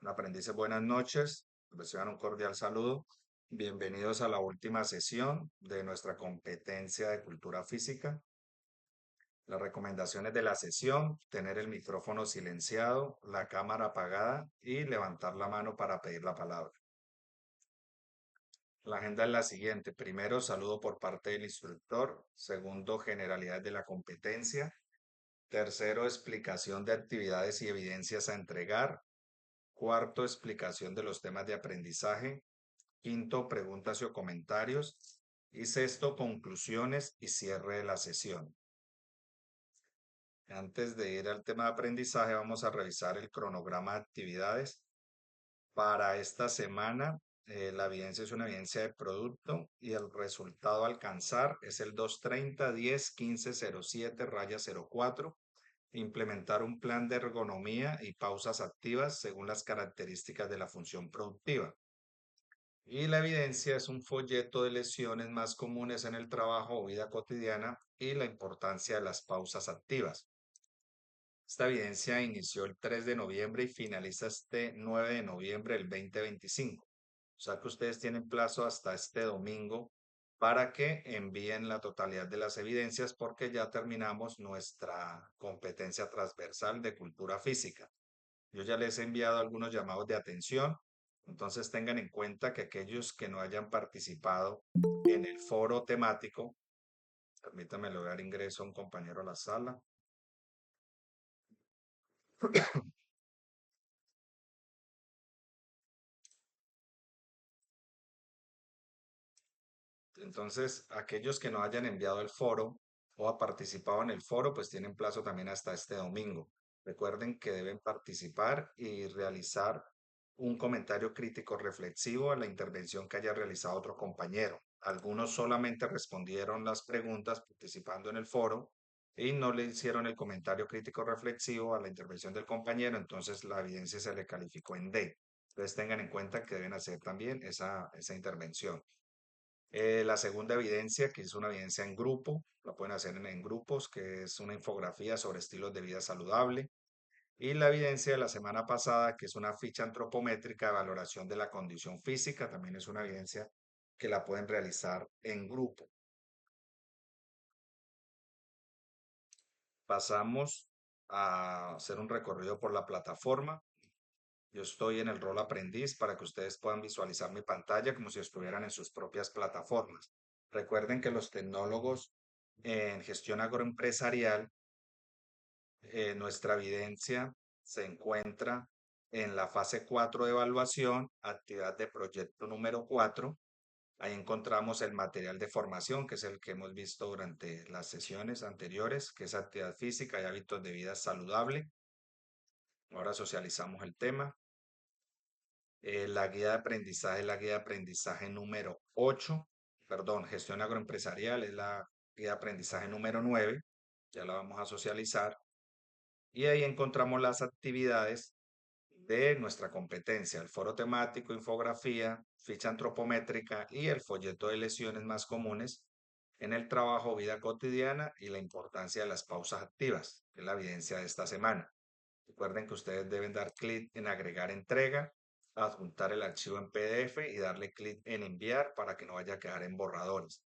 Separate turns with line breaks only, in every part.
Aprendices, buenas noches. Reciban un cordial saludo. Bienvenidos a la última sesión de nuestra competencia de cultura física. Las recomendaciones de la sesión: tener el micrófono silenciado, la cámara apagada y levantar la mano para pedir la palabra. La agenda es la siguiente. Primero, saludo por parte del instructor. Segundo, generalidades de la competencia. Tercero, explicación de actividades y evidencias a entregar. Cuarto, explicación de los temas de aprendizaje. Quinto, preguntas o comentarios. Y sexto, conclusiones y cierre de la sesión. Antes de ir al tema de aprendizaje, vamos a revisar el cronograma de actividades. Para esta semana, la evidencia es una evidencia de producto y el resultado a alcanzar es el 230-10-15-07-04. Implementar un plan de ergonomía y pausas activas según las características de la función productiva. Y la evidencia es un folleto de lesiones más comunes en el trabajo o vida cotidiana y la importancia de las pausas activas. Esta evidencia inició el 3 de noviembre y finaliza este 9 de noviembre del 2025. O sea que ustedes tienen plazo hasta este domingo para que envíen la totalidad de las evidencias porque ya terminamos nuestra competencia transversal de cultura física. Yo ya les he enviado algunos llamados de atención, entonces tengan en cuenta que aquellos que no hayan participado en el foro temático, permítanme lograr ingreso a un compañero a la sala. Entonces, aquellos que no hayan enviado el foro o ha participado en el foro, pues tienen plazo también hasta este domingo. Recuerden que deben participar y realizar un comentario crítico reflexivo a la intervención que haya realizado otro compañero. Algunos solamente respondieron las preguntas participando en el foro y no le hicieron el comentario crítico reflexivo a la intervención del compañero, entonces la evidencia se le calificó en D. Entonces tengan en cuenta que deben hacer también esa intervención. La segunda evidencia, que es una evidencia en grupo, la pueden hacer en grupos, que es una infografía sobre estilos de vida saludable. Y la evidencia de la semana pasada, que es una ficha antropométrica de valoración de la condición física, también es una evidencia que la pueden realizar en grupo. Pasamos a hacer un recorrido por la plataforma. Yo estoy en el rol aprendiz para que ustedes puedan visualizar mi pantalla como si estuvieran en sus propias plataformas. Recuerden que los tecnólogos en gestión agroempresarial, nuestra evidencia se encuentra en la fase 4 de evaluación, actividad de proyecto número 4. Ahí encontramos el material de formación, que es el que hemos visto durante las sesiones anteriores, que es actividad física y hábitos de vida saludable. Ahora socializamos el tema. La guía de aprendizaje es la guía de aprendizaje número 8, perdón, gestión agroempresarial es la guía de aprendizaje número 9, ya la vamos a socializar. Y ahí encontramos las actividades de nuestra competencia: el foro temático, infografía, ficha antropométrica y el folleto de lesiones más comunes en el trabajo, vida cotidiana y la importancia de las pausas activas, que es la evidencia de esta semana. Recuerden que ustedes deben dar clic en agregar entrega, adjuntar el archivo en PDF y darle clic en enviar para que no vaya a quedar en borradores.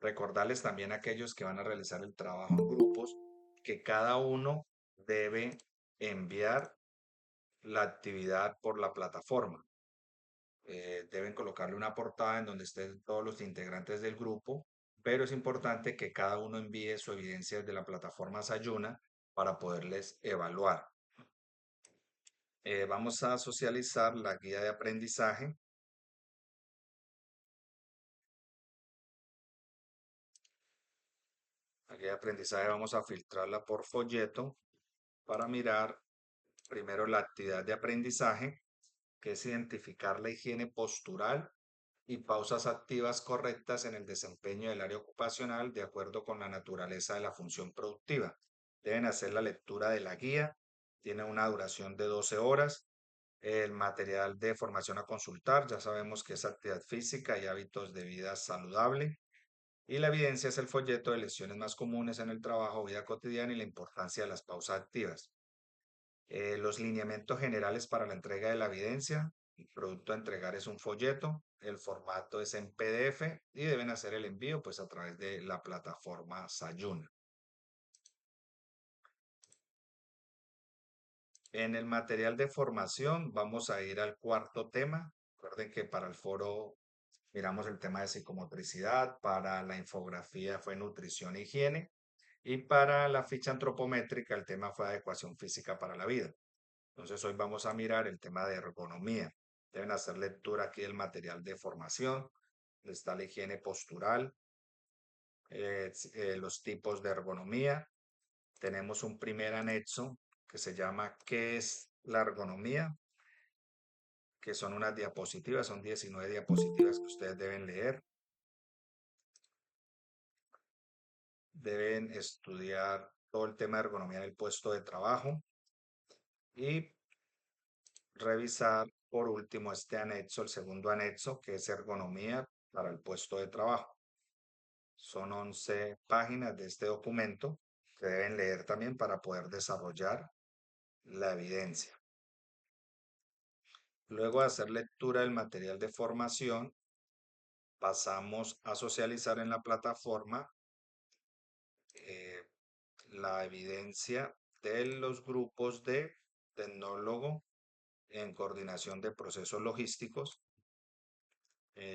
Recordarles también a aquellos que van a realizar el trabajo en grupos que cada uno debe enviar la actividad por la plataforma. Deben colocarle una portada en donde estén todos los integrantes del grupo, pero es importante que cada uno envíe su evidencia desde la plataforma Sayuna para poderles evaluar. Vamos a socializar la guía de aprendizaje. La guía de aprendizaje vamos a filtrarla por folleto para mirar primero la actividad de aprendizaje, que es identificar la higiene postural y pausas activas correctas en el desempeño del área ocupacional de acuerdo con la naturaleza de la función productiva. Deben hacer la lectura de la guía, tiene una duración de 12 horas. El material de formación a consultar, ya sabemos que es actividad física y hábitos de vida saludable. Y la evidencia es el folleto de lesiones más comunes en el trabajo, vida cotidiana y la importancia de las pausas activas. Los lineamientos generales para la entrega de la evidencia. El producto a entregar es un folleto, el formato es en PDF y deben hacer el envío pues a través de la plataforma Sayuna. En el material de formación vamos a ir al cuarto tema. Recuerden que para el foro miramos el tema de psicomotricidad, para la infografía fue nutrición e higiene y para la ficha antropométrica el tema fue adecuación física para la vida. Entonces hoy vamos a mirar el tema de ergonomía. Deben hacer lectura aquí del material de formación. Está la higiene postural, los tipos de ergonomía. Tenemos un primer anexo que se llama ¿Qué es la ergonomía? Que son unas diapositivas, son 19 diapositivas que ustedes deben leer. Deben estudiar todo el tema de ergonomía en el puesto de trabajo y revisar por último este anexo, el segundo anexo, que es ergonomía para el puesto de trabajo. Son 11 páginas de este documento que deben leer también para poder desarrollar la evidencia. Luego de hacer lectura del material de formación, pasamos a socializar en la plataforma eh, la evidencia de los grupos de tecnólogo en coordinación de procesos logísticos.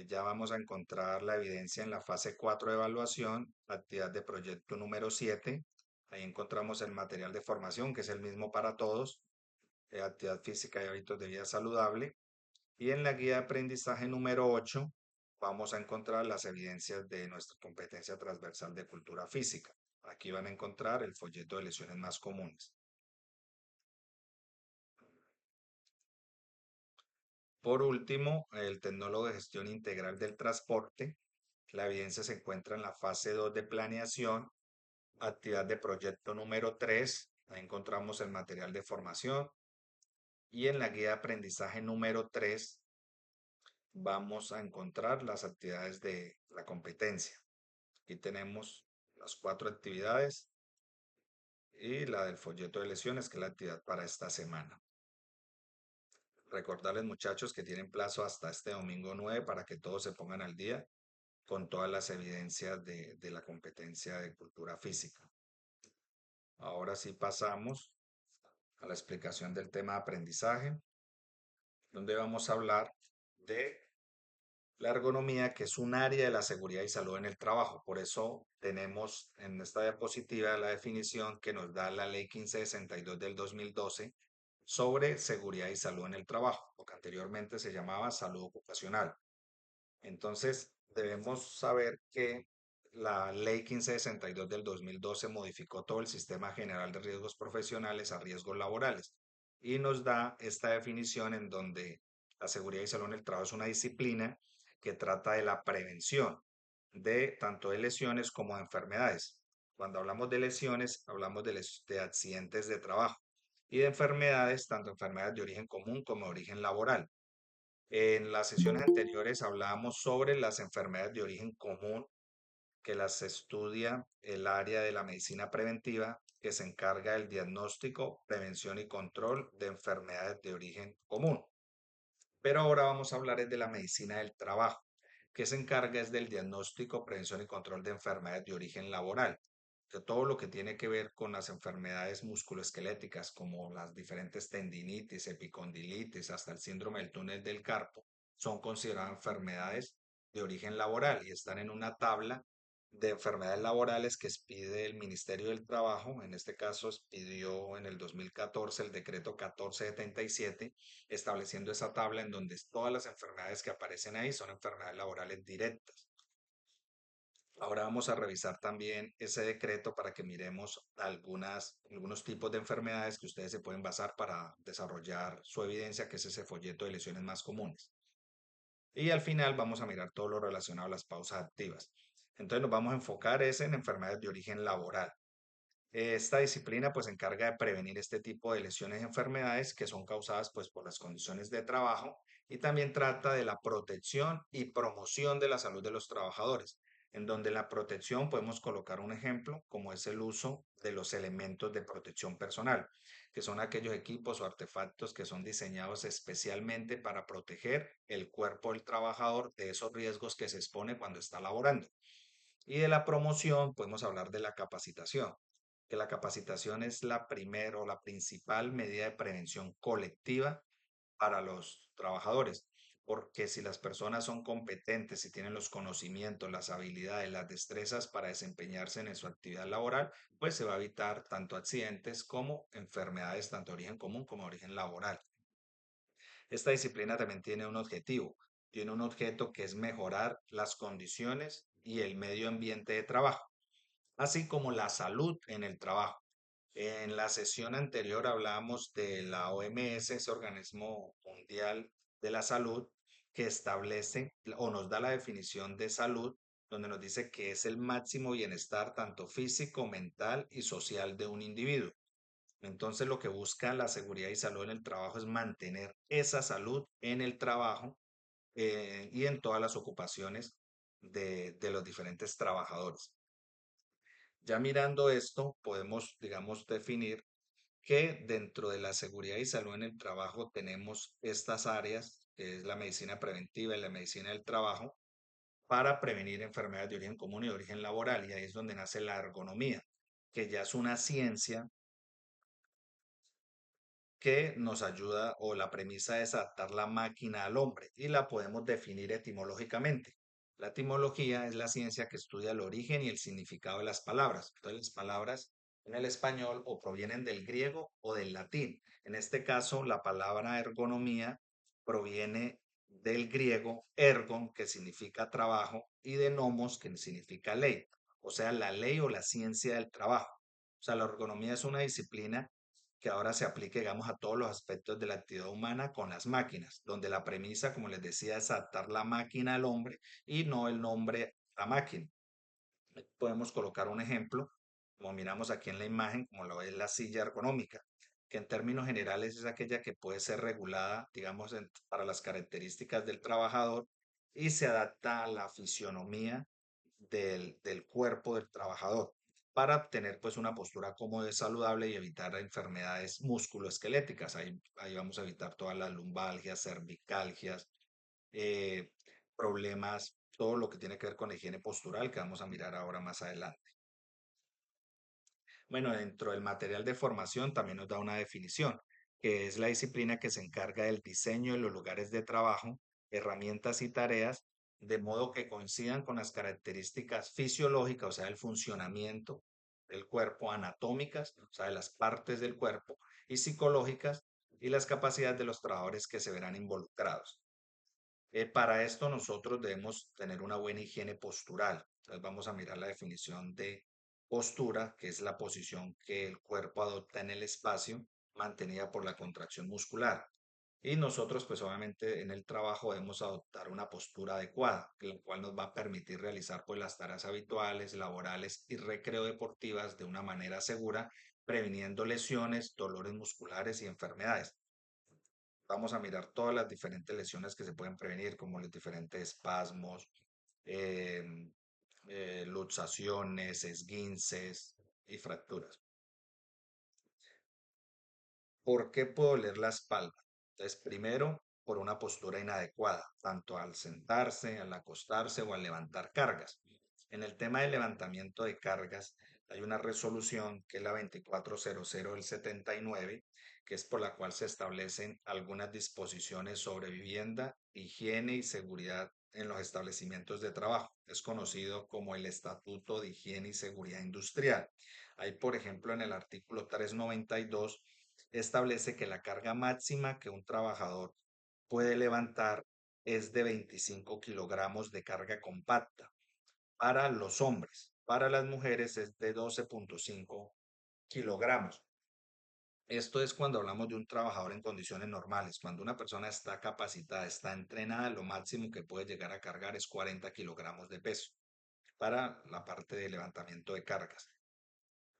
Ya vamos a encontrar la evidencia en la fase 4 de evaluación, actividad de proyecto número 7. Ahí encontramos el material de formación, que es el mismo para todos, actividad física y hábitos de vida saludable. Y en la guía de aprendizaje número 8 vamos a encontrar las evidencias de nuestra competencia transversal de cultura física. Aquí van a encontrar el folleto de lesiones más comunes. Por último, el tecnólogo de gestión integral del transporte. La evidencia se encuentra en la fase 2 de planeación, actividad de proyecto número 3. Ahí encontramos el material de formación. Y en la guía de aprendizaje número 3 vamos a encontrar las actividades de la competencia. Aquí tenemos las 4 actividades y la del folleto de lesiones, que es la actividad para esta semana. Recordarles, muchachos, que tienen plazo hasta este domingo 9 para que todos se pongan al día con todas las evidencias de la competencia de cultura física. Ahora sí pasamos a la explicación del tema de aprendizaje, donde vamos a hablar de la ergonomía, que es un área de la seguridad y salud en el trabajo. Por eso tenemos en esta diapositiva la definición que nos da la Ley 1562 del 2012 sobre seguridad y salud en el trabajo, lo que anteriormente se llamaba salud ocupacional. Entonces, debemos saber que la Ley 1562 del 2012 modificó todo el Sistema General de Riesgos Profesionales a riesgos laborales y nos da esta definición en donde la seguridad y salud en el trabajo es una disciplina que trata de la prevención de tanto de lesiones como de enfermedades. Cuando hablamos de lesiones, hablamos de accidentes de trabajo y de enfermedades, tanto enfermedades de origen común como de origen laboral. En las sesiones anteriores hablábamos sobre las enfermedades de origen común, que las estudia el área de la medicina preventiva, que se encarga del diagnóstico, prevención y control de enfermedades de origen común. Pero ahora vamos a hablar de la medicina del trabajo, que se encarga es del diagnóstico, prevención y control de enfermedades de origen laboral, que todo lo que tiene que ver con las enfermedades musculoesqueléticas, como las diferentes tendinitis, epicondilitis, hasta el síndrome del túnel del carpo, son consideradas enfermedades de origen laboral y están en una tabla de enfermedades laborales que expide el Ministerio del Trabajo. En este caso, expidió en el 2014 el decreto 1477, estableciendo esa tabla en donde todas las enfermedades que aparecen ahí son enfermedades laborales directas. Ahora vamos a revisar también ese decreto para que miremos algunos tipos de enfermedades que ustedes se pueden basar para desarrollar su evidencia, que es ese folleto de lesiones más comunes. Y al final vamos a mirar todo lo relacionado a las pausas activas. Entonces nos vamos a enfocar en enfermedades de origen laboral. Esta disciplina pues se encarga de prevenir este tipo de lesiones y enfermedades que son causadas pues por las condiciones de trabajo y también trata de la protección y promoción de la salud de los trabajadores, en donde la protección podemos colocar un ejemplo como es el uso de los elementos de protección personal, que son aquellos equipos o artefactos que son diseñados especialmente para proteger el cuerpo del trabajador de esos riesgos que se expone cuando está laborando. Y de la promoción podemos hablar de la capacitación, que la capacitación es la primera o la principal medida de prevención colectiva para los trabajadores, porque si las personas son competentes, si tienen los conocimientos, las habilidades, las destrezas para desempeñarse en su actividad laboral, pues se va a evitar tanto accidentes como enfermedades, tanto de origen común como de origen laboral. Esta disciplina también tiene un objeto que es mejorar las condiciones y el medio ambiente de trabajo, así como la salud en el trabajo. En la sesión anterior hablábamos de la OMS, ese organismo mundial de la salud, que establece o nos da la definición de salud, donde nos dice que es el máximo bienestar tanto físico, mental y social de un individuo. Entonces, lo que busca la seguridad y salud en el trabajo es mantener esa salud en el trabajo y en todas las ocupaciones de los diferentes trabajadores. Ya mirando esto, podemos, digamos, definir que dentro de la seguridad y salud en el trabajo tenemos estas áreas, que es la medicina preventiva y la medicina del trabajo, para prevenir enfermedades de origen común y de origen laboral. Y ahí es donde nace la ergonomía, que ya es una ciencia que nos ayuda o la premisa es adaptar la máquina al hombre y la podemos definir etimológicamente. La etimología es la ciencia que estudia el origen y el significado de las palabras. Entonces, las palabras en el español o provienen del griego o del latín. En este caso, la palabra ergonomía proviene del griego ergon, que significa trabajo, y de nomos, que significa ley, o sea, la ley o la ciencia del trabajo. O sea, la ergonomía es una disciplina que ahora se aplique, digamos, a todos los aspectos de la actividad humana con las máquinas, donde la premisa, como les decía, es adaptar la máquina al hombre y no el hombre a la máquina. Podemos colocar un ejemplo, como miramos aquí en la imagen, como lo es la silla ergonómica, que en términos generales es aquella que puede ser regulada, digamos, para las características del trabajador y se adapta a la fisionomía del cuerpo del trabajador para obtener pues una postura cómoda y saludable y evitar enfermedades musculoesqueléticas. Ahí vamos a evitar todas las lumbalgias, cervicalgias, eh, problemas, todo lo que tiene que ver con la higiene postural que vamos a mirar ahora más adelante. Bueno, dentro del material de formación también nos da una definición, que es la disciplina que se encarga del diseño de los lugares de trabajo, herramientas y tareas, de modo que coincidan con las características fisiológicas, o sea, el funcionamiento del cuerpo, anatómicas, o sea, de las partes del cuerpo, y psicológicas, y las capacidades de los trabajadores que se verán involucrados. Para esto nosotros debemos tener una buena higiene postural. Entonces vamos a mirar la definición de postura, que es la posición que el cuerpo adopta en el espacio, mantenida por la contracción muscular. Y nosotros, pues obviamente en el trabajo debemos adoptar una postura adecuada, la cual nos va a permitir realizar pues las tareas habituales, laborales y recreo deportivas de una manera segura, previniendo lesiones, dolores musculares y enfermedades. Vamos a mirar todas las diferentes lesiones que se pueden prevenir, como los diferentes espasmos, em, luxaciones, esguinces y fracturas. ¿Por qué puedo doler la espalda? Entonces, primero, por una postura inadecuada, tanto al sentarse, al acostarse o al levantar cargas. En el tema del levantamiento de cargas, hay una resolución que es la 2400 del 79, que es por la cual se establecen algunas disposiciones sobre vivienda, higiene y seguridad en los establecimientos de trabajo. Es conocido como el Estatuto de Higiene y Seguridad Industrial. Hay, por ejemplo, en el artículo 392 establece que la carga máxima que un trabajador puede levantar es de 25 kilogramos de carga compacta para los hombres. Para las mujeres es de 12,5 kilogramos. Esto es cuando hablamos de un trabajador en condiciones normales. Cuando una persona está capacitada, está entrenada, lo máximo que puede llegar a cargar es 40 kilogramos de peso para la parte de levantamiento de cargas.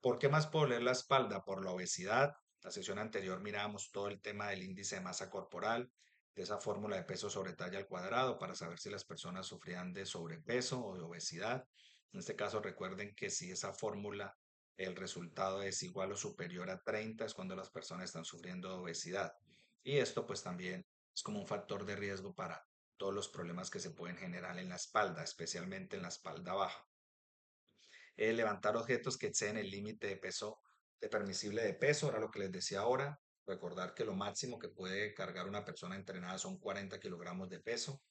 ¿Por qué más puedo leer la espalda? Por la obesidad. La sesión anterior mirábamos todo el tema del índice de masa corporal, de esa fórmula de peso sobre talla al cuadrado para saber si las personas sufrían de sobrepeso o de obesidad. En este caso, recuerden que si esa fórmula el resultado es igual o superior a 30, es cuando las personas están sufriendo de obesidad. Y esto pues también es como un factor de riesgo para todos los problemas que se pueden generar en la espalda, especialmente en la espalda baja. Levantar objetos que exceden el límite de peso, de permisible de peso, era lo que les decía ahora. Recordar que lo máximo que puede cargar una persona entrenada son 40 kilogramos de peso.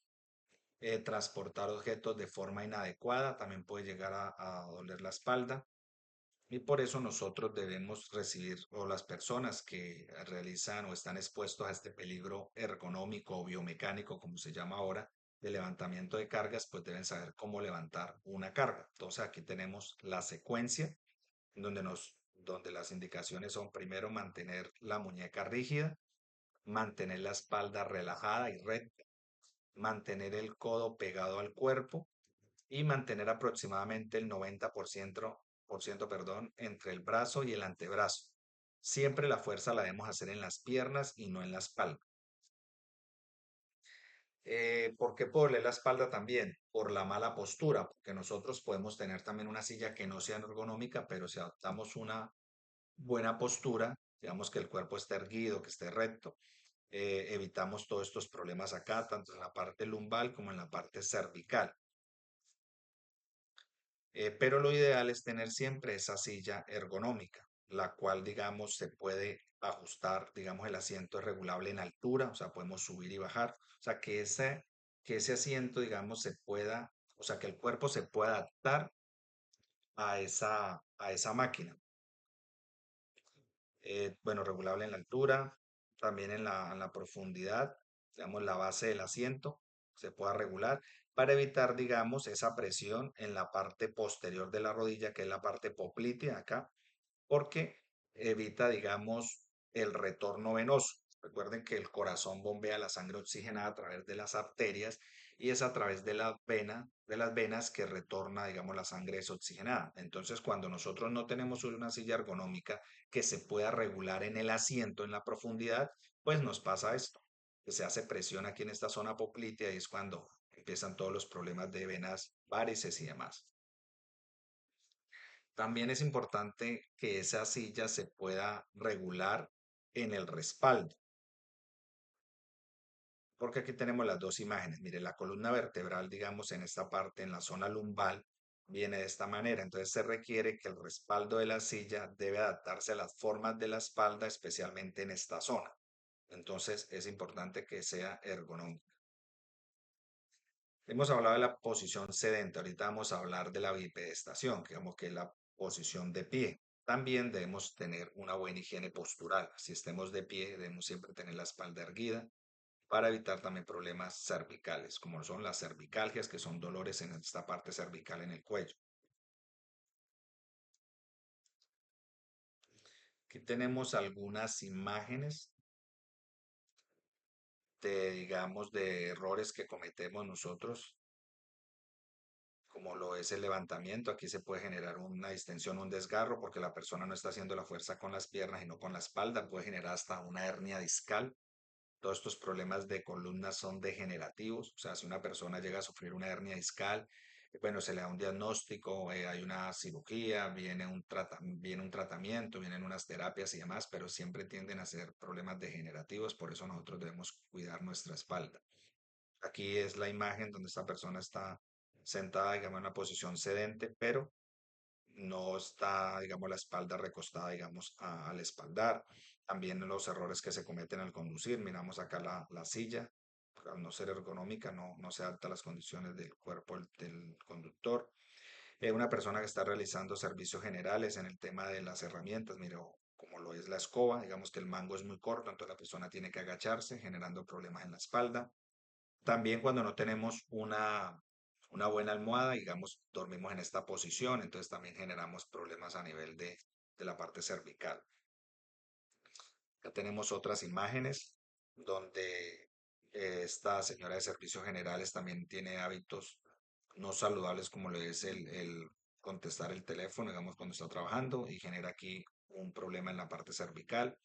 Transportar objetos de forma inadecuada también puede llegar a doler la espalda. Y por eso nosotros debemos recibir, o las personas que realizan o están expuestos a este peligro ergonómico o biomecánico, como se llama ahora, de levantamiento de cargas, pues deben saber cómo levantar una carga. Entonces aquí tenemos la secuencia donde las indicaciones son primero mantener la muñeca rígida, mantener la espalda relajada y recta, mantener el codo pegado al cuerpo y mantener aproximadamente el 90%, perdón, entre el brazo y el antebrazo. Siempre la fuerza la debemos hacer en las piernas y no en la espalda. ¿Por qué puedo leer la espalda también? Por la mala postura, porque nosotros podemos tener también una silla que no sea ergonómica, pero si adoptamos una buena postura, digamos que el cuerpo esté erguido, que esté recto, evitamos todos estos problemas acá, tanto en la parte lumbar como en la parte cervical. Pero lo ideal es tener siempre esa silla ergonómica, la cual, digamos, se puede ajustar, digamos, el asiento es regulable en altura, o sea, podemos subir y bajar, o sea, que ese asiento, digamos, o sea, que el cuerpo se pueda adaptar a esa máquina. Bueno, regulable en la altura, también en la profundidad, digamos, la base del asiento se pueda regular para evitar, digamos, esa presión en la parte posterior de la rodilla, que es la parte poplitea acá, porque evita, digamos, el retorno venoso. Recuerden que el corazón bombea la sangre oxigenada a través de las arterias y es a través de las venas que retorna, digamos, la sangre desoxigenada. Entonces, cuando nosotros no tenemos una silla ergonómica que se pueda regular en el asiento, en la profundidad, pues nos pasa esto, que se hace presión aquí en esta zona poplitea y es cuando empiezan todos los problemas de venas, varices y demás. También es importante que esa silla se pueda regular en el respaldo, porque aquí tenemos las dos imágenes. Mire, la columna vertebral, digamos, en esta parte, en la zona lumbar, viene de esta manera. Entonces se requiere que el respaldo de la silla debe adaptarse a las formas de la espalda, especialmente en esta zona. Entonces es importante que sea ergonómico. Hemos hablado de la posición sedente, ahorita vamos a hablar de la bipedestación, que digamos que es la posición de pie. También debemos tener una buena higiene postural. Si estemos de pie, debemos siempre tener la espalda erguida para evitar también problemas cervicales, como son las cervicalgias, que son dolores en esta parte cervical en el cuello. Aquí tenemos algunas imágenes digamos, de errores que cometemos nosotros como lo es el levantamiento. Aquí se puede generar una distensión, un desgarro, porque la persona no está haciendo la fuerza con las piernas, sino con la espalda. Puede generar hasta una hernia discal. Todos estos problemas de columna son degenerativos. O sea, si una persona llega a sufrir una hernia discal, bueno, se le da un diagnóstico, hay una cirugía, viene un tratamiento, vienen unas terapias y demás, pero siempre tienden a ser problemas degenerativos. Por eso nosotros debemos cuidar nuestra espalda. Aquí es la imagen donde esta persona está sentada, digamos, en una posición sedente, pero no está, digamos, la espalda recostada, digamos, al espaldar. También los errores que se cometen al conducir. Miramos acá la silla, al no ser ergonómica, no se adapta a las condiciones del cuerpo del conductor. Una persona que está realizando servicios generales en el tema de las herramientas, mire, como lo es la escoba, digamos que el mango es muy corto, entonces la persona tiene que agacharse, generando problemas en la espalda. También cuando no tenemos una buena almohada, digamos, dormimos en esta posición, entonces también generamos problemas a nivel de la parte cervical. Ya tenemos otras imágenes donde esta señora de servicios generales también tiene hábitos no saludables como lo es el contestar el teléfono, digamos, cuando está trabajando y genera aquí un problema en la parte cervical.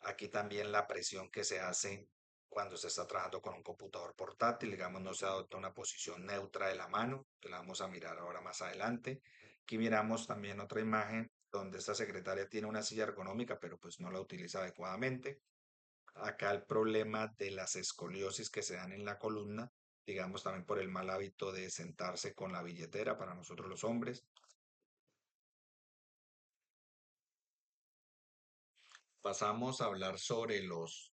Aquí también la presión que se hace cuando se está trabajando con un computador portátil, digamos, no se adopta una posición neutra de la mano, que la vamos a mirar ahora más adelante. Aquí miramos también otra imagen donde esta secretaria tiene una silla ergonómica, pero pues no la utiliza adecuadamente. Acá el problema de las escoliosis que se dan en la columna, digamos también por el mal hábito de sentarse con la billetera para nosotros los hombres. Pasamos a hablar sobre los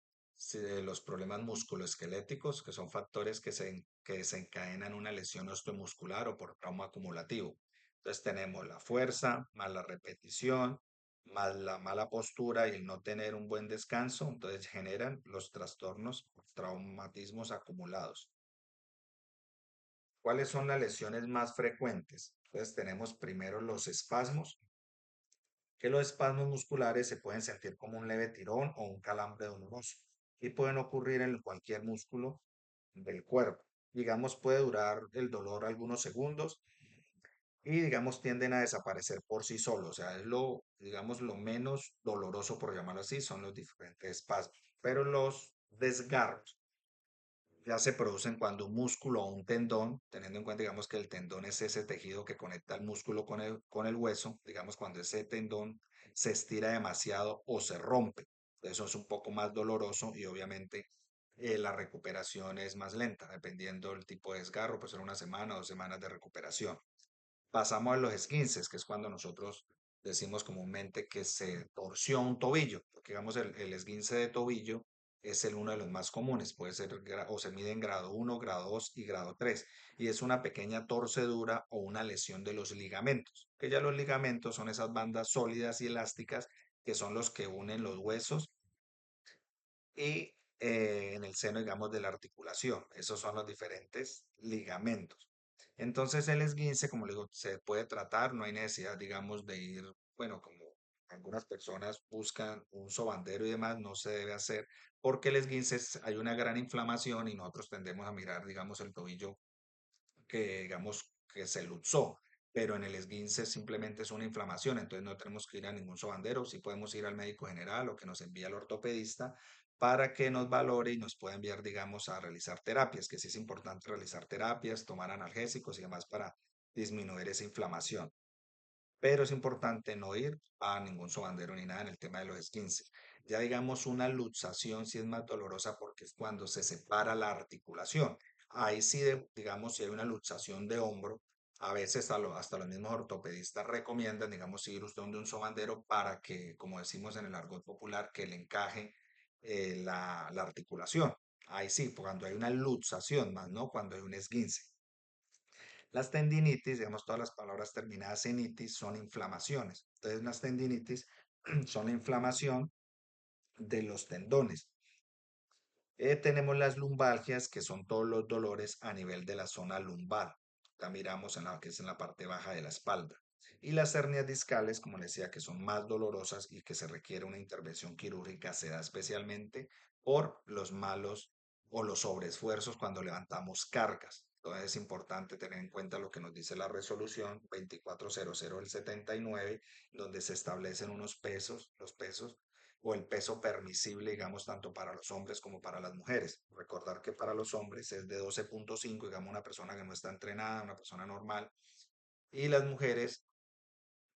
problemas musculoesqueléticos, que son factores que desencadenan una lesión osteomuscular o por trauma acumulativo. Entonces tenemos la fuerza, más la repetición, más la mala postura y el no tener un buen descanso, entonces generan los trastornos, traumatismos acumulados. ¿Cuáles son las lesiones más frecuentes? Entonces tenemos primero los espasmos, que los espasmos musculares se pueden sentir como un leve tirón o un calambre doloroso y pueden ocurrir en cualquier músculo del cuerpo. Digamos, puede durar el dolor algunos segundos y, digamos, tienden a desaparecer por sí solos. O sea, es digamos, lo menos doloroso, por llamarlo así, son los diferentes espasmos. Pero los desgarros ya se producen cuando un músculo o un tendón, teniendo en cuenta, digamos, que el tendón es ese tejido que conecta el músculo con el hueso, digamos, cuando ese tendón se estira demasiado o se rompe. Eso es un poco más doloroso y obviamente la recuperación es más lenta, dependiendo del tipo de desgarro, pues en una semana o 2 semanas de recuperación. Pasamos a los esguinces, que es cuando nosotros decimos comúnmente que se torció un tobillo, porque digamos el esguince de tobillo es uno de los más comunes, puede ser o se mide en grado 1, grado 2 y grado 3, y es una pequeña torcedura o una lesión de los ligamentos, que ya los ligamentos son esas bandas sólidas y elásticas que son los que unen los huesos y en el seno, digamos, de la articulación. Esos son los diferentes ligamentos. Entonces el esguince, como le digo, se puede tratar, no hay necesidad, digamos, de ir, bueno, como algunas personas buscan un sobandero y demás, no se debe hacer porque el esguince hay una gran inflamación y nosotros tendemos a mirar, digamos, el tobillo que digamos que se luxó, pero en el esguince simplemente es una inflamación, entonces no tenemos que ir a ningún sobandero, sí podemos ir al médico general o que nos envíe al ortopedista para que nos valore y nos pueda enviar, digamos, a realizar terapias, que sí es importante realizar terapias, tomar analgésicos y demás para disminuir esa inflamación, pero es importante no ir a ningún sobandero ni nada en el tema de los esguinces. Ya digamos una luxación sí es más dolorosa porque es cuando se separa la articulación. Ahí sí, digamos, si hay una luxación de hombro, a veces hasta los mismos ortopedistas recomiendan, digamos, ir usted donde un sobandero para que, como decimos en el argot popular, que le encaje la articulación. Ahí sí, cuando hay una luxación más, ¿no? Cuando hay un esguince. Las tendinitis, digamos, todas las palabras terminadas en itis son inflamaciones. Entonces, las tendinitis son la inflamación de los tendones. Tenemos las lumbalgias, que son todos los dolores a nivel de la zona lumbar. Acá miramos en la que es en la parte baja de la espalda. Y las hernias discales, como les decía, que son más dolorosas y que se requiere una intervención quirúrgica, se da especialmente por los malos o los sobreesfuerzos cuando levantamos cargas. Entonces es importante tener en cuenta lo que nos dice la resolución 2400 del 79, donde se establecen unos pesos, los pesos o el peso permisible, digamos, tanto para los hombres como para las mujeres. Recordar que para los hombres es de 12,5, digamos, una persona que no está entrenada, una persona normal, y las mujeres,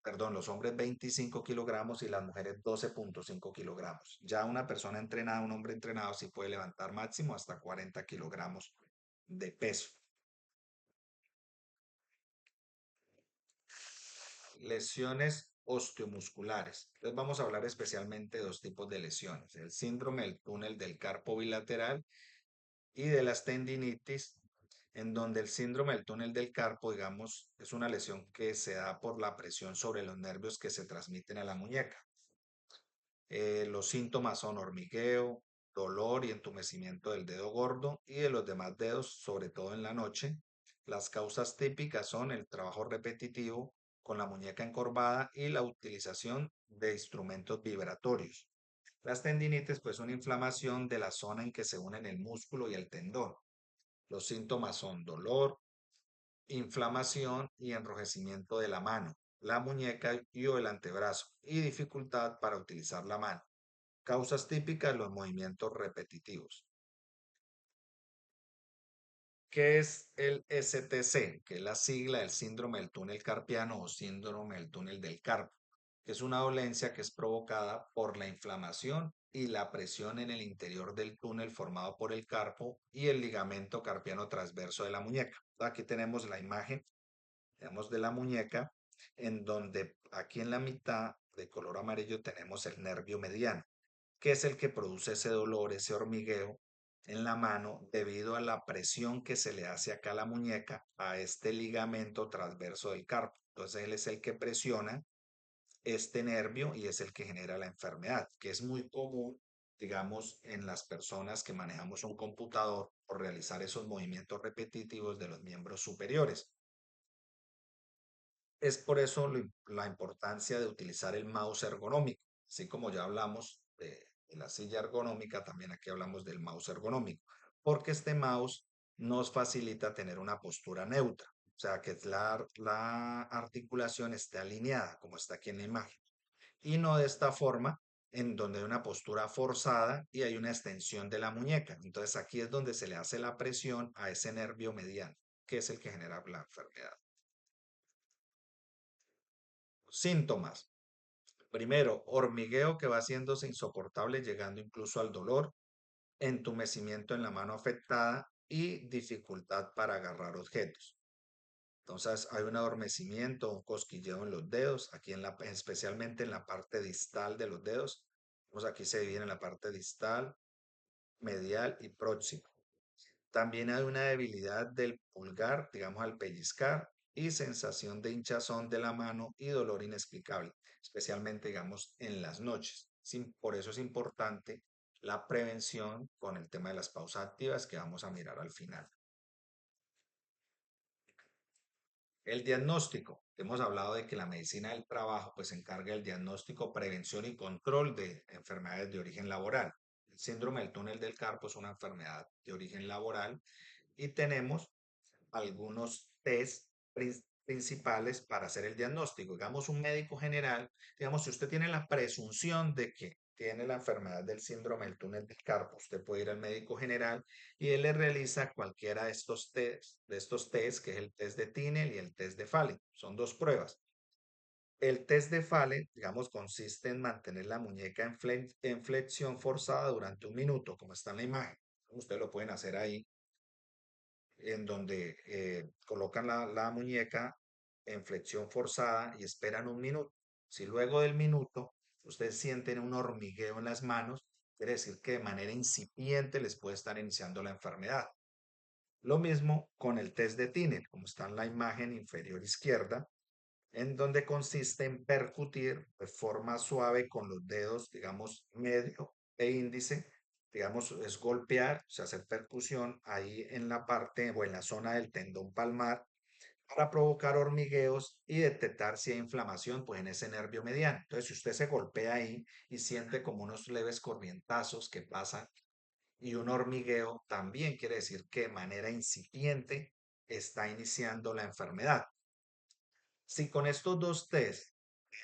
perdón, los hombres 25 kilogramos y las mujeres 12,5 kilogramos. Ya una persona entrenada, un hombre entrenado, sí puede levantar máximo hasta 40 kilogramos de peso. Lesiones osteomusculares. Entonces vamos a hablar especialmente de dos tipos de lesiones, el síndrome del túnel del carpo bilateral y de las tendinitis, en donde el síndrome del túnel del carpo, digamos, es una lesión que se da por la presión sobre los nervios que se transmiten a la muñeca. Los síntomas son hormigueo, dolor y entumecimiento del dedo gordo y de los demás dedos, sobre todo en la noche. Las causas típicas son el trabajo repetitivo con la muñeca encorvada y la utilización de instrumentos vibratorios. Las tendinitis, pues, son inflamación de la zona en que se unen el músculo y el tendón. Los síntomas son dolor, inflamación y enrojecimiento de la mano, la muñeca y o el antebrazo y dificultad para utilizar la mano. Causas típicas, los movimientos repetitivos. ¿Qué es el STC? Que es la sigla del síndrome del túnel carpiano o síndrome del túnel del carpo. que es una dolencia que es provocada por la inflamación y la presión en el interior del túnel formado por el carpo y el ligamento carpiano transverso de la muñeca. Aquí tenemos la imagen, digamos, de la muñeca, en donde aquí en la mitad de color amarillo tenemos el nervio mediano, que es el que produce ese dolor, ese hormigueo en la mano debido a la presión que se le hace acá a la muñeca a este ligamento transverso del carpo. Entonces él es el que presiona este nervio y es el que genera la enfermedad, que es muy común, digamos, en las personas que manejamos un computador o realizar esos movimientos repetitivos de los miembros superiores. Es por eso la importancia de utilizar el mouse ergonómico, así como ya hablamos de la silla ergonómica, también aquí hablamos del mouse ergonómico, porque este mouse nos facilita tener una postura neutra, o sea, que la articulación esté alineada, como está aquí en la imagen, y no de esta forma, en donde hay una postura forzada y hay una extensión de la muñeca. Entonces aquí es donde se le hace la presión a ese nervio mediano, que es el que genera la enfermedad. Síntomas. Primero, hormigueo que va haciéndose insoportable, llegando incluso al dolor, entumecimiento en la mano afectada y dificultad para agarrar objetos. Entonces, hay un adormecimiento, un cosquilleo en los dedos, aquí especialmente en la parte distal de los dedos. Pues aquí se divide en la parte distal, medial y próxima. También hay una debilidad del pulgar, digamos al pellizcar, y sensación de hinchazón de la mano y dolor inexplicable, especialmente, digamos, en las noches. Por eso es importante la prevención con el tema de las pausas activas que vamos a mirar al final. El diagnóstico. Hemos hablado de que la medicina del trabajo pues se encarga del diagnóstico, prevención y control de enfermedades de origen laboral. El síndrome del túnel del carpo es una enfermedad de origen laboral y tenemos algunos test principales para hacer el diagnóstico. Digamos, un médico general, digamos, si usted tiene la presunción de que tiene la enfermedad del síndrome del túnel del carpo, usted puede ir al médico general y él le realiza cualquiera de estos test, que es el test de Tinel y el test de Fallen. Son dos pruebas. El test de Fallen, digamos, consiste en mantener la muñeca en flexión forzada durante un minuto, como está en la imagen. Ustedes lo pueden hacer ahí en donde colocan la muñeca en flexión forzada y esperan un minuto. Si luego del minuto ustedes sienten un hormigueo en las manos, quiere decir que de manera incipiente les puede estar iniciando la enfermedad. Lo mismo con el test de Tinel, como está en la imagen inferior izquierda, en donde consiste en percutir de forma suave con los dedos, digamos, medio e índice, digamos, es golpear, o sea, hacer percusión ahí en la parte o en la zona del tendón palmar para provocar hormigueos y detectar si hay inflamación, pues en ese nervio mediano. Entonces, si usted se golpea ahí y siente como unos leves corrientazos que pasan y un hormigueo, también quiere decir que de manera incipiente está iniciando la enfermedad. Si con estos dos test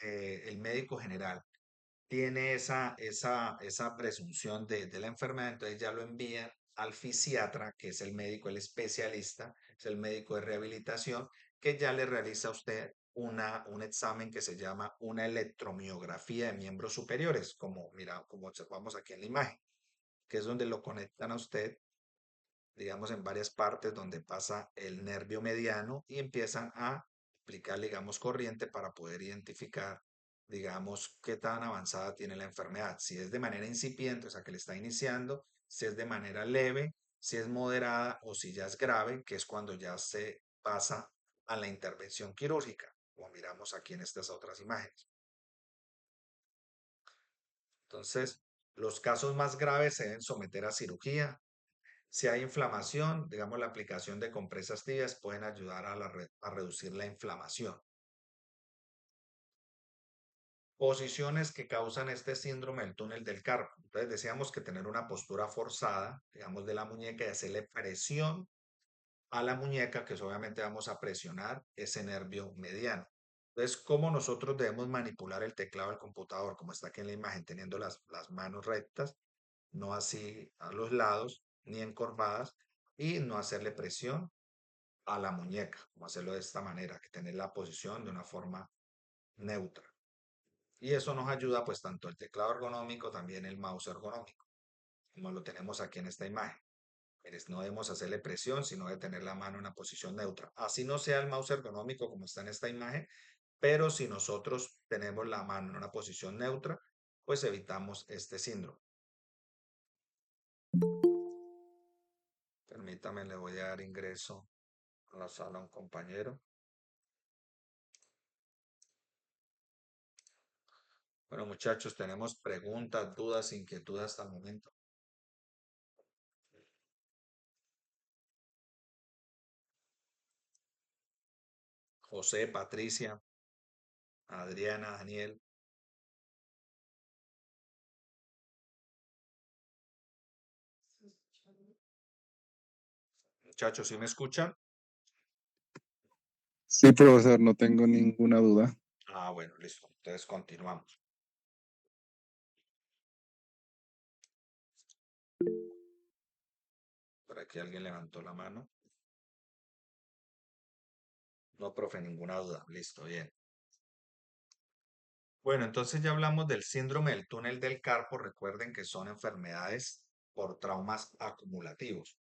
el médico general tiene esa presunción de la enfermedad, entonces ya lo envían al fisiatra, que es el médico, el especialista, es el médico de rehabilitación, que ya le realiza a usted un examen que se llama una electromiografía de miembros superiores, como mira, como observamos aquí en la imagen, que es donde lo conectan a usted, digamos, en varias partes donde pasa el nervio mediano y empiezan a aplicar, digamos, corriente para poder identificar, digamos, qué tan avanzada tiene la enfermedad. Si es de manera incipiente, o sea, que le está iniciando, si es de manera leve, si es moderada o si ya es grave, que es cuando ya se pasa a la intervención quirúrgica, como miramos aquí en estas otras imágenes. Entonces, los casos más graves se deben someter a cirugía. Si hay inflamación, digamos, la aplicación de compresas tibias pueden ayudar a reducir la inflamación. Posiciones que causan este síndrome del túnel del carpo. Entonces decíamos que tener una postura forzada, digamos, de la muñeca y hacerle presión a la muñeca, que obviamente vamos a presionar ese nervio mediano. Entonces, ¿cómo nosotros debemos manipular el teclado del computador? Como está aquí en la imagen, teniendo las manos rectas, no así a los lados, ni encorvadas, y no hacerle presión a la muñeca, como hacerlo de esta manera, que tener la posición de una forma neutra. Y eso nos ayuda pues tanto el teclado ergonómico, también el mouse ergonómico, como lo tenemos aquí en esta imagen. No debemos hacerle presión, sino de tener la mano en una posición neutra. Así no sea el mouse ergonómico como está en esta imagen, pero si nosotros tenemos la mano en una posición neutra, pues evitamos este síndrome. Permítame, le voy a dar ingreso a la sala a un compañero. Bueno, muchachos, tenemos preguntas, dudas, inquietudes hasta el momento. José, Patricia, Adriana, Daniel. Muchachos, ¿sí me escuchan?
Sí, profesor, no tengo ninguna duda.
Ah, bueno, listo. Entonces continuamos. Por aquí alguien levantó la mano. No, profe, ninguna duda. Listo, bien. Bueno, entonces ya hablamos del síndrome del túnel del carpo. Recuerden que son enfermedades por traumas acumulativos.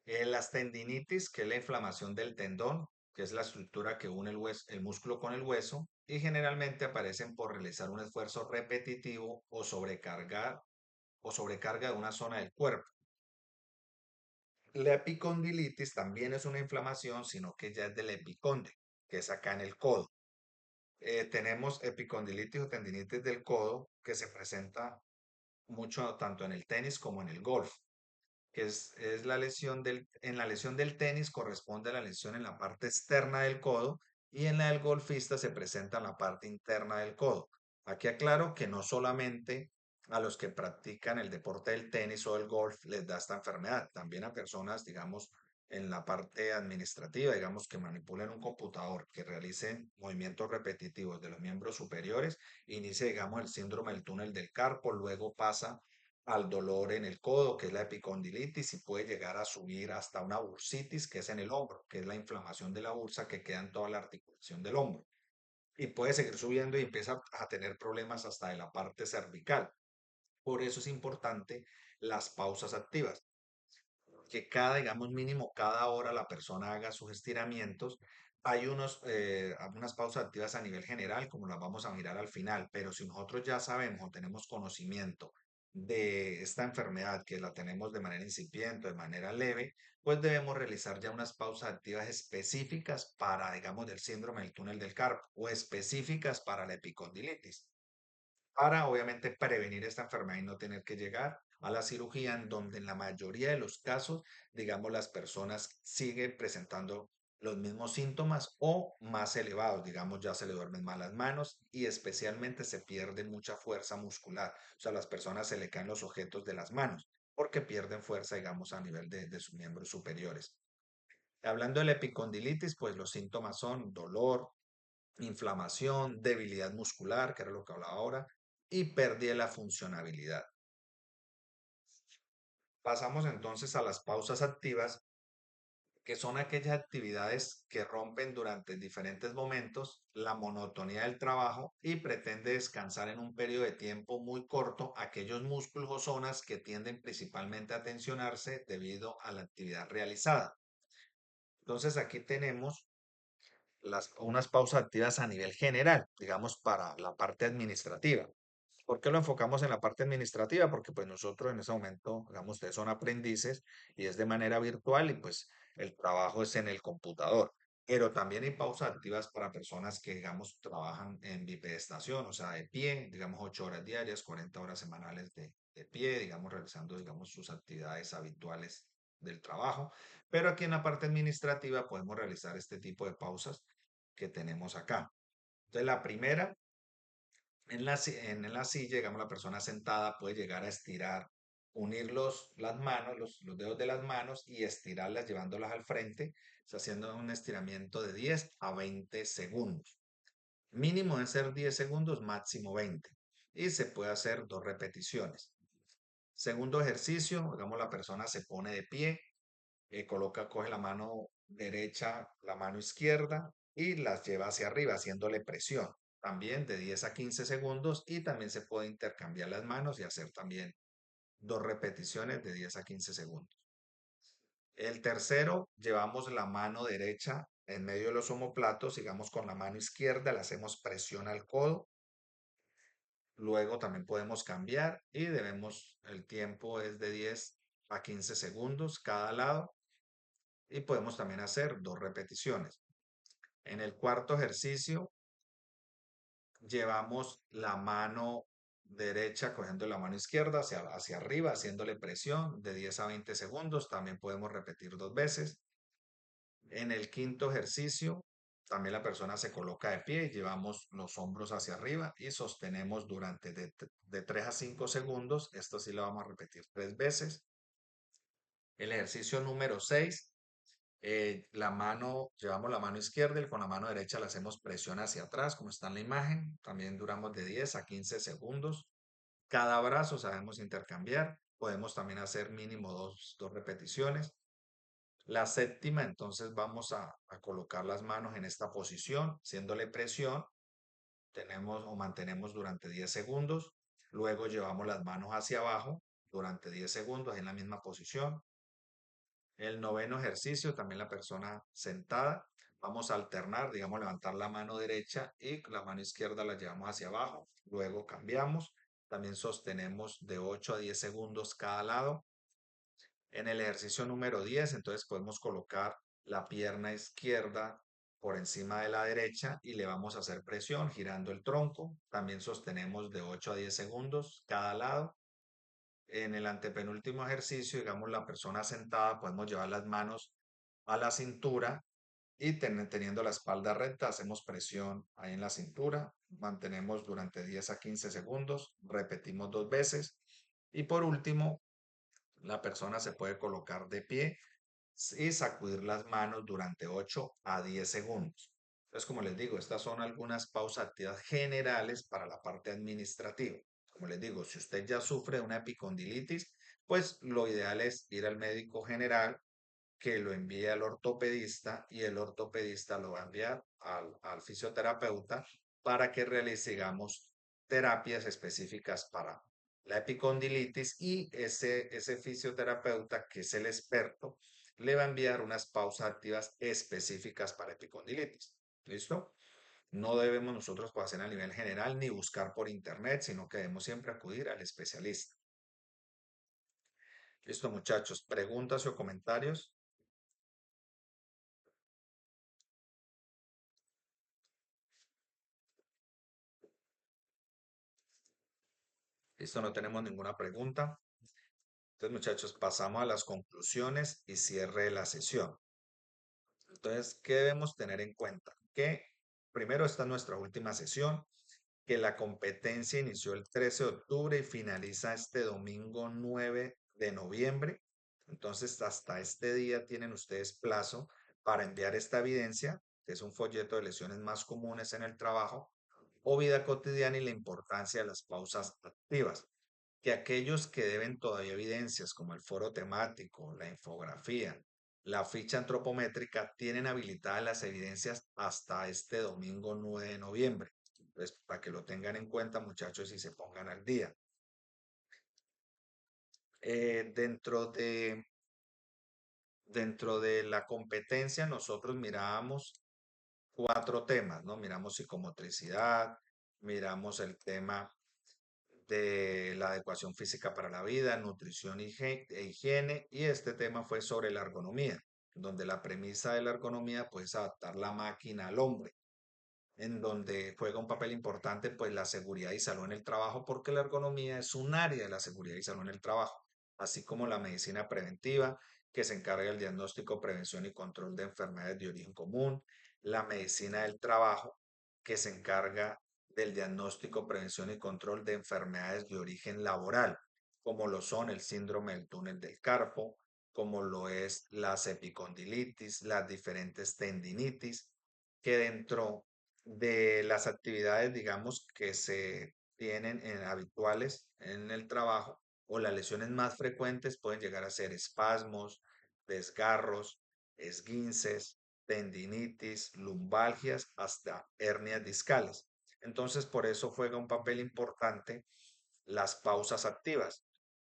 Las tendinitis, que es la inflamación del tendón, que es la estructura que une el músculo con el hueso, y generalmente aparecen por realizar un esfuerzo repetitivo o sobrecarga de una zona del cuerpo. La epicondilitis también es una inflamación, sino que ya es del epicondio, que es acá en el codo. Tenemos epicondilitis o tendinitis del codo que se presenta mucho tanto en el tenis como en el golf, que es la lesión en la lesión del tenis corresponde a la lesión en la parte externa del codo y en la del golfista se presenta en la parte interna del codo. Aquí aclaro que no solamente a los que practican el deporte del tenis o el golf les da esta enfermedad, también a personas, digamos, en la parte administrativa, digamos, que manipulen un computador, que realicen movimientos repetitivos de los miembros superiores, inicia, digamos, el síndrome del túnel del carpo, luego pasa al dolor en el codo, que es la epicondilitis, y puede llegar a subir hasta una bursitis, que es en el hombro, que es la inflamación de la bursa que queda en toda la articulación del hombro. Y puede seguir subiendo y empieza a tener problemas hasta de la parte cervical. Por eso es importante las pausas activas, que cada, digamos, mínimo cada hora la persona haga sus estiramientos. Hay unas pausas activas a nivel general, como las vamos a mirar al final, pero si nosotros ya sabemos o tenemos conocimiento de esta enfermedad, que la tenemos de manera incipiente, de manera leve, pues debemos realizar ya unas pausas activas específicas para, digamos, del síndrome del túnel del carpo o específicas para la epicondilitis para obviamente prevenir esta enfermedad y no tener que llegar a la cirugía, en donde en la mayoría de los casos, digamos, las personas siguen presentando los mismos síntomas o más elevados, digamos, ya se le duermen más las manos y especialmente se pierde mucha fuerza muscular, o sea, a las personas se le caen los objetos de las manos porque pierden fuerza, digamos, a nivel de sus miembros superiores. Hablando de la epicondilitis, pues los síntomas son dolor, inflamación, debilidad muscular, que era lo que hablaba ahora, y pérdida de la funcionabilidad. Pasamos entonces a las pausas activas, que son aquellas actividades que rompen durante diferentes momentos la monotonía del trabajo y pretende descansar en un periodo de tiempo muy corto aquellos músculos o zonas que tienden principalmente a tensionarse debido a la actividad realizada. Entonces aquí tenemos unas pausas activas a nivel general, digamos, para la parte administrativa. ¿Por qué lo enfocamos en la parte administrativa? Porque pues nosotros en ese momento, digamos, ustedes son aprendices y es de manera virtual y pues el trabajo es en el computador. Pero también hay pausas activas para personas que, digamos, trabajan en bipedestación, o sea, de pie, digamos, 8 horas diarias, 40 horas semanales de pie, digamos, realizando, digamos, sus actividades habituales del trabajo. Pero aquí en la parte administrativa podemos realizar este tipo de pausas que tenemos acá. Entonces, la primera en la silla, digamos, la persona sentada puede llegar a estirar, unir las manos, los dedos de las manos y estirarlas llevándolas al frente, está haciendo un estiramiento de 10 a 20 segundos. Mínimo debe ser 10 segundos, máximo 20. Y se puede hacer 2 repeticiones. Segundo ejercicio, digamos, la persona se pone de pie, coge la mano derecha, la mano izquierda y las lleva hacia arriba, haciéndole presión. también de 10 a 15 segundos y también se puede intercambiar las manos y hacer también 2 repeticiones de 10 a 15 segundos. El tercero, llevamos la mano derecha en medio de los omóplatos, sigamos con la mano izquierda, le hacemos presión al codo. Luego también podemos cambiar y el tiempo es de 10 a 15 segundos cada lado y podemos también hacer 2 repeticiones. En el cuarto ejercicio, llevamos la mano derecha cogiendo la mano izquierda hacia arriba, haciéndole presión de 10 a 20 segundos. También podemos repetir 2 veces. En el quinto ejercicio, también la persona se coloca de pie y llevamos los hombros hacia arriba y sostenemos durante de 3 a 5 segundos. Esto sí lo vamos a repetir 3 veces. El ejercicio número 6, llevamos la mano izquierda y con la mano derecha le hacemos presión hacia atrás, como está en la imagen. También duramos de 10 a 15 segundos. Cada brazo sabemos intercambiar. Podemos también hacer mínimo dos repeticiones. La séptima, entonces vamos a colocar las manos en esta posición, haciéndole presión. Tenemos o mantenemos durante 10 segundos. Luego llevamos las manos hacia abajo durante 10 segundos en la misma posición. El noveno ejercicio, también la persona sentada. Vamos a alternar, digamos, levantar la mano derecha y la mano izquierda la llevamos hacia abajo. Luego cambiamos. También sostenemos de 8 a 10 segundos cada lado. En el ejercicio número 10, entonces podemos colocar la pierna izquierda por encima de la derecha y le vamos a hacer presión girando el tronco. También sostenemos de 8 a 10 segundos cada lado. En el antepenúltimo ejercicio, digamos, la persona sentada, podemos llevar las manos a la cintura y teniendo la espalda recta, hacemos presión ahí en la cintura, mantenemos durante 10 a 15 segundos, repetimos 2 veces y por último, la persona se puede colocar de pie y sacudir las manos durante 8 a 10 segundos. Entonces, como les digo, estas son algunas pausas activas generales para la parte administrativa. Como les digo, si usted ya sufre una epicondilitis, pues lo ideal es ir al médico general que lo envíe al ortopedista y el ortopedista lo va a enviar al fisioterapeuta para que realice, digamos, terapias específicas para la epicondilitis y ese fisioterapeuta, que es el experto, le va a enviar unas pausas activas específicas para epicondilitis. ¿Listo? No debemos nosotros pues, hacer a nivel general ni buscar por internet, sino que debemos siempre acudir al especialista. Listo, muchachos. ¿Preguntas o comentarios? Listo, no tenemos ninguna pregunta. Entonces, muchachos, pasamos a las conclusiones y cierre de la sesión. Entonces, ¿qué debemos tener en cuenta? Que primero, esta es nuestra última sesión, que la competencia inició el 13 de octubre y finaliza este domingo 9 de noviembre. Entonces, hasta este día tienen ustedes plazo para enviar esta evidencia, que es un folleto de lesiones más comunes en el trabajo o vida cotidiana y la importancia de las pausas activas, que aquellos que deben todavía evidencias como el foro temático, la infografía, la ficha antropométrica, tienen habilitadas las evidencias hasta este domingo 9 de noviembre. Entonces, para que lo tengan en cuenta, muchachos, y se pongan al día. Eh, dentro de, dentro de la competencia, nosotros mirábamos 4 temas, ¿no? Miramos psicomotricidad, miramos el tema de la adecuación física para la vida, nutrición e higiene, y este tema fue sobre la ergonomía, donde la premisa de la ergonomía pues, es adaptar la máquina al hombre, en donde juega un papel importante pues la seguridad y salud en el trabajo, porque la ergonomía es un área de la seguridad y salud en el trabajo, así como la medicina preventiva, que se encarga del diagnóstico, prevención y control de enfermedades de origen común, la medicina del trabajo, que se encarga del diagnóstico, prevención y control de enfermedades de origen laboral, como lo son el síndrome del túnel del carpo, como lo es la epicondilitis, las diferentes tendinitis, que dentro de las actividades, digamos, que se tienen habituales en el trabajo o las lesiones más frecuentes pueden llegar a ser espasmos, desgarros, esguinces, tendinitis, lumbalgias, hasta hernias discales. Entonces, por eso juega un papel importante las pausas activas,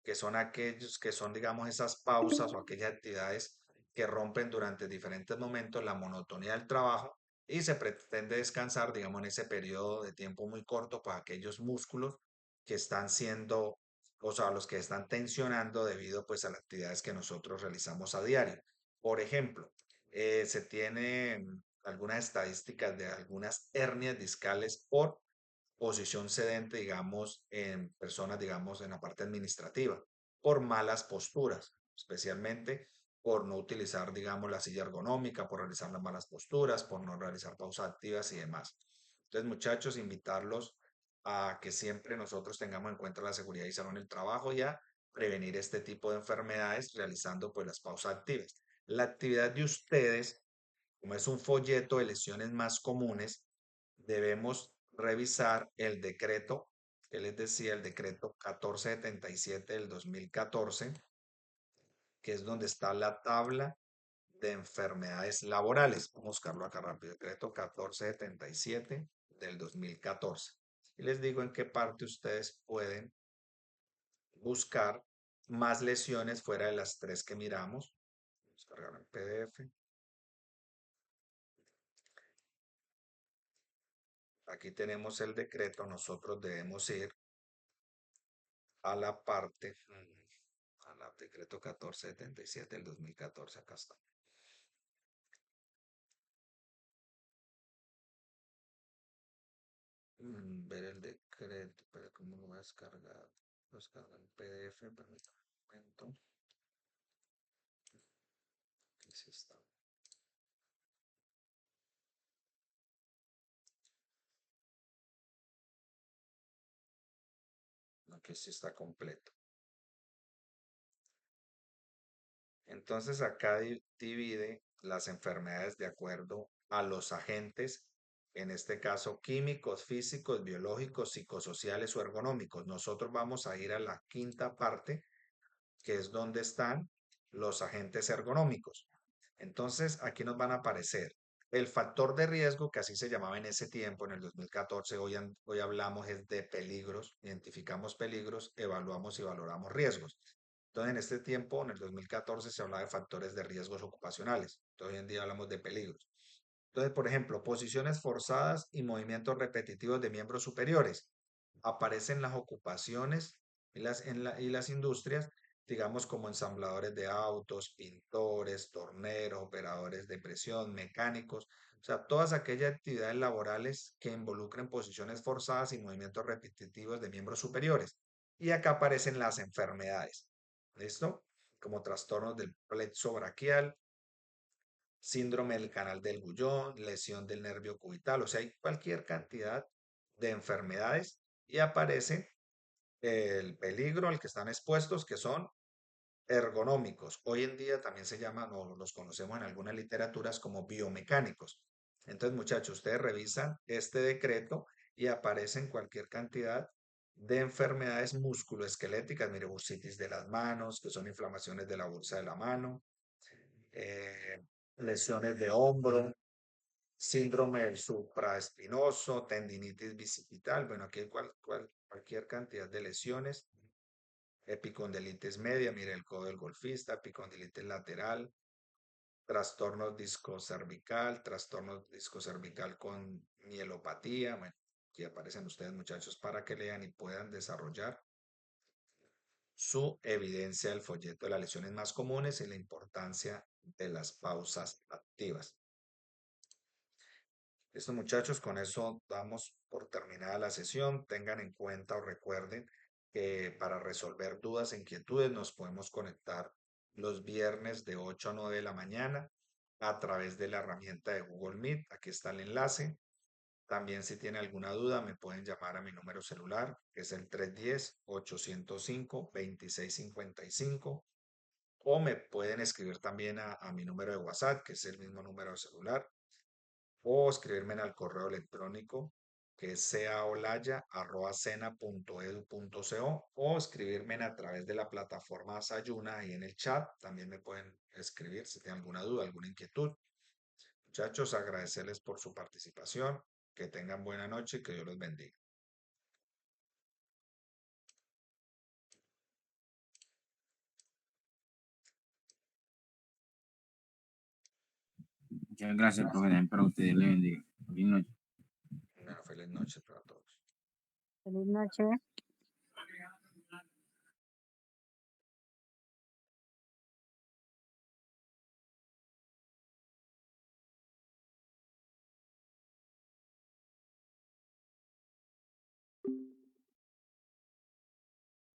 que son aquellos que son, digamos, esas pausas o aquellas actividades que rompen durante diferentes momentos la monotonía del trabajo y se pretende descansar, digamos, en ese periodo de tiempo muy corto, pues aquellos músculos que están siendo, o sea, los que están tensionando debido pues a las actividades que nosotros realizamos a diario. Por ejemplo, se tiene algunas estadísticas de algunas hernias discales por posición sedente, digamos, en personas, digamos, en la parte administrativa, por malas posturas, especialmente por no utilizar, digamos, la silla ergonómica, por realizar las malas posturas, por no realizar pausas activas y demás. Entonces, muchachos, invitarlos a que siempre nosotros tengamos en cuenta la seguridad y salud en el trabajo y a prevenir este tipo de enfermedades realizando pues las pausas activas. La actividad de ustedes, como es un folleto de lesiones más comunes, debemos revisar el decreto, que les decía, el decreto 1477 del 2014, que es donde está la tabla de enfermedades laborales. Vamos a buscarlo acá rápido. Decreto 1477 del 2014. Y les digo en qué parte ustedes pueden buscar más lesiones fuera de las tres que miramos. Descargar en PDF. Aquí tenemos el decreto. Nosotros debemos ir a la parte, al decreto 1477 del 2014. Acá está. Ver el decreto, pero ¿cómo lo voy a descargar? Lo descargo en PDF, permítame un momento. Aquí sí está. Aquí sí está completo. Entonces acá divide las enfermedades de acuerdo a los agentes, en este caso químicos, físicos, biológicos, psicosociales o ergonómicos. Nosotros vamos a ir a la quinta parte, que es donde están los agentes ergonómicos. Entonces, aquí nos van a aparecer el factor de riesgo, que así se llamaba en ese tiempo, en el 2014, hoy hablamos es de peligros, identificamos peligros, evaluamos y valoramos riesgos. Entonces, en este tiempo, en el 2014, se hablaba de factores de riesgos ocupacionales. Entonces, hoy en día hablamos de peligros. Entonces, por ejemplo, posiciones forzadas y movimientos repetitivos de miembros superiores. Aparecen las ocupaciones y las industrias, digamos como ensambladores de autos, pintores, torneros, operadores de presión, mecánicos, o sea, todas aquellas actividades laborales que involucren posiciones forzadas y movimientos repetitivos de miembros superiores. Y acá aparecen las enfermedades, ¿listo? Como trastornos del plexo braquial, síndrome del canal del Bullón, lesión del nervio cubital, o sea, hay cualquier cantidad de enfermedades y aparece el peligro al que están expuestos, que son ergonómicos. Hoy en día también se llaman, o los conocemos en algunas literaturas como biomecánicos. Entonces, muchachos, ustedes revisan este decreto y aparecen cualquier cantidad de enfermedades musculoesqueléticas, mire, bursitis de las manos, que son inflamaciones de la bolsa de la mano, eh, lesiones de hombro, síndrome supraespinoso, tendinitis bicipital, bueno, aquí hay cualquier cantidad de lesiones, epicondilitis media, mire el codo del golfista, epicondilitis lateral, trastornos discocervical con mielopatía, bueno, aquí aparecen ustedes muchachos para que lean y puedan desarrollar su evidencia del folleto de las lesiones más comunes y la importancia de las pausas activas. Listo, muchachos, con eso damos por terminada la sesión. Tengan en cuenta o recuerden que para resolver dudas e inquietudes nos podemos conectar los viernes de 8 a 9 de la mañana a través de la herramienta de Google Meet. Aquí está el enlace. También si tienen alguna duda me pueden llamar a mi número celular, que es el 310-805-2655, o me pueden escribir también a mi número de WhatsApp, que es el mismo número de celular, o escribirme al correo electrónico que es caolaya@sena.edu.co, o escribirme a través de la plataforma Sayuna y en el chat. También me pueden escribir si tienen alguna duda, alguna inquietud. Muchachos, agradecerles por su participación. Que tengan buena noche y que Dios los bendiga.
Muchas gracias, profe. También para ustedes le bendiga. Feliz noche.
Una feliz noche para todos.
Feliz noche.